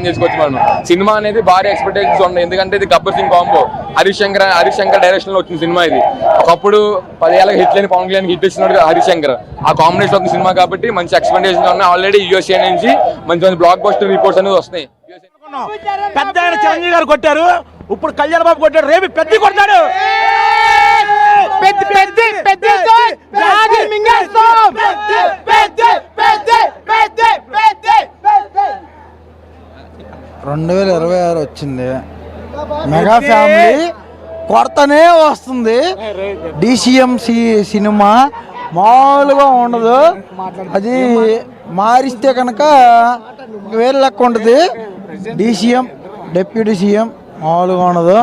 చేసుకోవచ్చు మనం. సినిమా అనేది భారీ ఎక్స్పెక్టేషన్స్ ఉన్నాయి, ఎందుకంటే ఇది గబ్బర్ సింగ్ కాంబో. హరీష్ శంకర్ డైరెక్షన్ లో వచ్చిన సినిమా ఇది. ఒకప్పుడు 10 ఏళ్ళకి హిట్ లేని పవన్ కళ్యాణ్ హిట్ ఇచ్చినాడు హరీష్ శంకర్. ఆ కాంబినేషన్ వచ్చిన సినిమా కాబట్టి మంచి ఎక్స్పెక్టేషన్స్ ఉన్నాయి. ఆల్రెడీ యూఎస్ఏ నుంచి మంచి బ్లాక్ బస్టర్ రిపోర్ట్స్ అనేది వస్తున్నాయి. పెద్ద ఆయన చిరంజీవి గారు కొట్టారు, ఇప్పుడు కళ్యాణ్ బాబు కొట్టాడు, రేపు పెద్ద కొడతాడు. పెద్ద పెద్ద పెద్ద 2026 వచ్చింది, మెగా ఫ్యామిలీ కొరతనే వస్తుంది. DCM సినిమా మామూలుగా ఉండదు, అది మారిస్తే కనుక వేరే లెక్క ఉంటుంది. DCM డిప్యూటీ సీఎం మామూలుగా ఉండదు,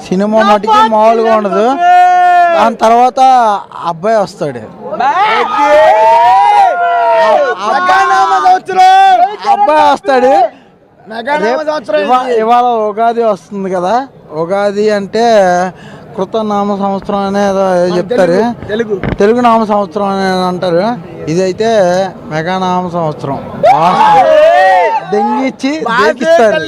సినిమా మటుకి మామూలుగా ఉండదు. దాని తర్వాత అబ్బాయి వస్తాడు, అబ్బాయి వస్తాడు. ఇవాళ ఉగాది వస్తుంది కదా, ఉగాది అంటే కృతనామ సంవత్సరం అనేది చెప్తారు, తెలుగు నామ సంవత్సరం అనేది అంటారు. ఇదైతే మెగానామ సంవత్సరం దెంగిచ్చి దేకిస్తారు.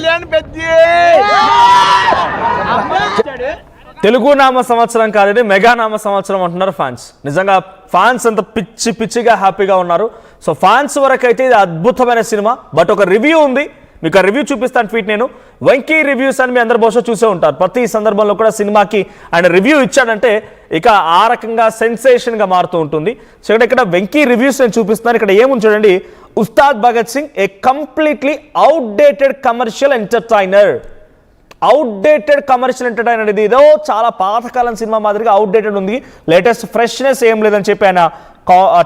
తెలుగు నామ సంవత్సరం కాదని మెగా నామ సంవత్సరం అంటున్నారు ఫ్యాన్స్. నిజంగా ఫ్యాన్స్ అంత పిచ్చిగా హ్యాపీగా ఉన్నారు. సో ఫ్యాన్స్ వరకు అయితే ఇది అద్భుతమైన సినిమా. బట్ ఒక రివ్యూ ఉంది, మీకు ఆ రివ్యూ చూపిస్తాను. ట్వీట్ నేను వెంకీ రివ్యూస్ అని మీ అందరు బహుశా చూసే ఉంటారు. ప్రతి సందర్భంలో కూడా సినిమాకి ఆయన రివ్యూ ఇచ్చాడంటే ఇక ఆ రకంగా సెన్సేషన్గా మారుతూ ఉంటుంది. సో ఇక్కడ వెంకీ రివ్యూస్ నేను చూపిస్తున్నాను. ఇక్కడ ఏముంది చూడండి, Ustaad Bhagat Singh a completely outdated commercial entertainer. Outdated commercial entertainer అనేది ఏదో చాలా పాతకాలం సినిమా మాదిరిగా అవుట్డేటెడ్ ఉంది, లేటెస్ట్ ఫ్రెష్నెస్ ఏం లేదని చెప్పి ఆయన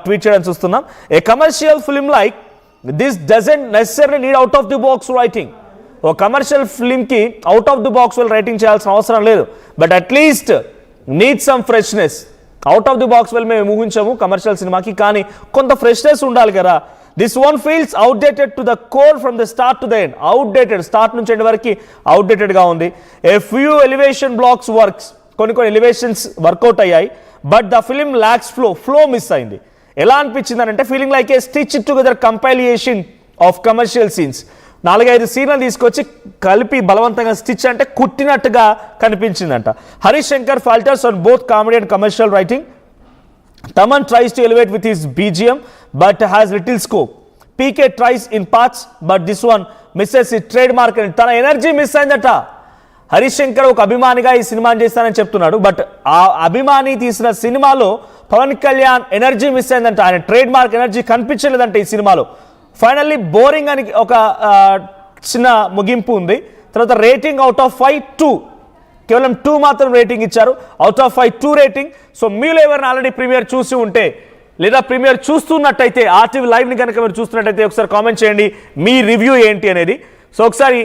ట్వీట్ చేయడం చూస్తున్నాం. A commercial film like this doesn't necessary need out of the box writing. ఓ కమర్షియల్ ఫిల్మ్కి out of the box writing చేయాల్సిన అవసరం లేదు, but at least need some freshness. Out of the box మేము ఊహించాము కమర్షియల్ సినిమాకి, కానీ కొంత ఫ్రెష్నెస్ ఉండాలి కదా. This one feels outdated to the core from the start to the end. Outdated, start నుంచి ఎండ్ వరకు అవుట్డేటెడ్గా ఉంది. A few elevation blocks works, కొన్ని ఎలివేషన్స్ వర్కౌట్ అయ్యాయి, but the film lacks flow miss అయింది. ఎలా అనిపించింది అంటే feeling like a stitch together compilation of commercial scenes. 4-5 సీన్లు తీసుకొచ్చి కలిపి బలవంతంగా స్టిచ్ అంటే కుట్టినట్టుగా కనిపించిందంట. Harish Shankar falters on both comedy and commercial writing. Taman tries to elevate with his BGM but has little scope. PK tries in parts but this one misses his trademark and tana energy miss అయిందట. హరీష్ శంకర్ ఒక అభిమానిగా ఈ సినిమాని చేస్తానని చెప్తున్నాడు, but ఆ అభిమాని తీసిన సినిమాలో పవన్ కళ్యాణ్ ఎనర్జీ మిస్ అయిందంట. ఆయన ట్రేడ్ మార్క్ ఎనర్జీ కనిపించలేదంట ఈ సినిమాలో. ఫైనల్లీ బోరింగ్ అని ఒక చిన్న ముగింపు ఉంది. తర్వాత రేటింగ్ అవుట్ ఆఫ్ 5 2, కేవలం 2 మాత్రం రేటింగ్ ఇచ్చారు. Out of 5 2 rating. సో మీరు ఎవరైనా ఆల్రెడీ ప్రీమియర్ చూసి ఉంటే లేదా ప్రీమియర్ చూస్తున్నట్టయితే RTV లైవ్ని కనుక మీరు చూస్తున్నట్టయితే ఒకసారి కామెంట్ చేయండి మీ రివ్యూ ఏంటి అనేది. సో ఒకసారి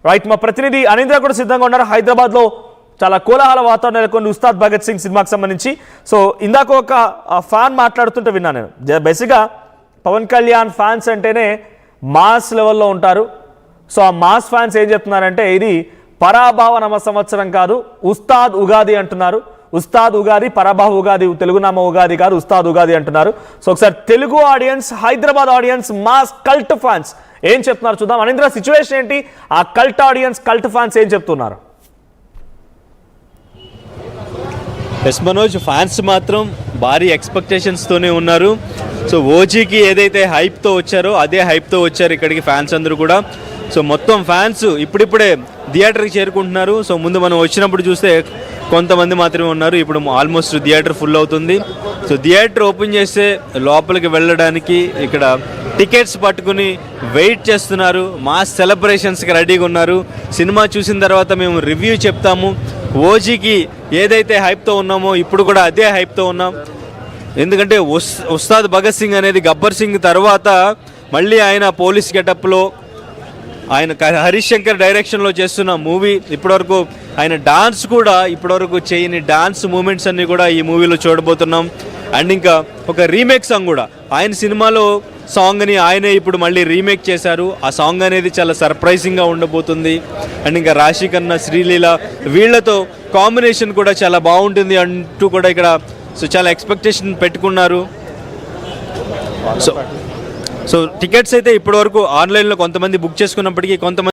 రైట్, మా ప్రతినిధి అనీంద్ర కూడా సిద్ధంగా ఉన్నారు. హైదరాబాద్లో చాలా కోలాహల వాతావరణం నెలకొంది ఉస్తాద్ భగత్ సింగ్ సినిమాకి సంబంధించి. సో ఇందాక ఒక ఫ్యాన్ మాట్లాడుతుంటే విన్నాను నేను. బేసిక్గా పవన్ కళ్యాణ్ ఫ్యాన్స్ అంటేనే మాస్ లెవెల్లో ఉంటారు. సో ఆ మాస్ ఫ్యాన్స్ ఏం చెప్తున్నారంటే ఇది పరాభావ నమ సంవత్సరం కాదు, ఉస్తాద్ ఉగాది అంటున్నారు. ఉస్తాద్ ఉగాది, పరాభావ ఉగాది, తెలుగు నామ ఉగాది కాదు, ఉస్తాద్ ఉగాది అంటున్నారు. సో ఒకసారి Telugu audience, Hyderabad audience, mass cult fans ఏం చెప్తున్నారు చూద్దాం. అనీంద్ర, సిచ్యువేషన్ ఏంటి? ఆ కల్ట్ ఆడియన్స్, కల్ట్ ఫ్యాన్స్ ఏం చెప్తున్నారు? ఎస్ మనోజ్, ఫ్యాన్స్ మాత్రం భారీ ఎక్స్పెక్టేషన్స్తోనే ఉన్నారు. సో ఓజీకి ఏదైతే హైప్తో వచ్చారో అదే హైప్తో వచ్చారు ఇక్కడికి ఫ్యాన్స్ అందరూ కూడా. సో మొత్తం ఫ్యాన్స్ ఇప్పుడిప్పుడే థియేటర్కి చేరుకుంటున్నారు. సో ముందు మనం వచ్చినప్పుడు చూస్తే కొంతమంది మాత్రమే ఉన్నారు, ఇప్పుడు ఆల్మోస్ట్ థియేటర్ ఫుల్ అవుతుంది. సో థియేటర్ ఓపెన్ చేస్తే లోపలికి వెళ్ళడానికి ఇక్కడ టికెట్స్ పట్టుకుని వెయిట్ చేస్తున్నారు. మాస్ సెలబ్రేషన్స్కి రెడీగా ఉన్నారు. సినిమా చూసిన తర్వాత మేము రివ్యూ చెప్తాము. ఓజీకి ఏదైతే హైప్తో ఉన్నామో ఇప్పుడు కూడా అదే హైప్తో ఉన్నాం. ఎందుకంటే ఉస్తాద్ భగత్ సింగ్ అనేది గబ్బర్ సింగ్ తర్వాత మళ్ళీ ఆయన పోలీస్ గెటప్లో ఆయన హరీష్ శంకర్ డైరెక్షన్లో చేస్తున్న మూవీ. ఇప్పటివరకు ఆయన డాన్స్ కూడా ఇప్పటివరకు చేయని డాన్స్ మూమెంట్స్ అన్నీ కూడా ఈ మూవీలో చూడబోతున్నాం. అండ్ ఇంకా ఒక రీమేక్ సాంగ్ కూడా, ఆయన సినిమాలో సాంగ్ని ఆయనే ఇప్పుడు మళ్ళీ రీమేక్ చేశారు. ఆ సాంగ్ అనేది చాలా సర్ప్రైజింగ్గా ఉండబోతుంది. అండ్ ఇంకా రాశి ఖన్నా, శ్రీలీల వీళ్లతో కాంబినేషన్ కూడా చాలా బాగుంటుంది అంటూ కూడా ఇక్కడ సో చాలా ఎక్స్పెక్టేషన్ పెట్టుకున్నారు. సో సో టికెట్స్ అయితే ఇప్పటివరకు ఆన్లైన్లో కొంతమంది బుక్ చేసుకున్నప్పటికీ కొంతమంది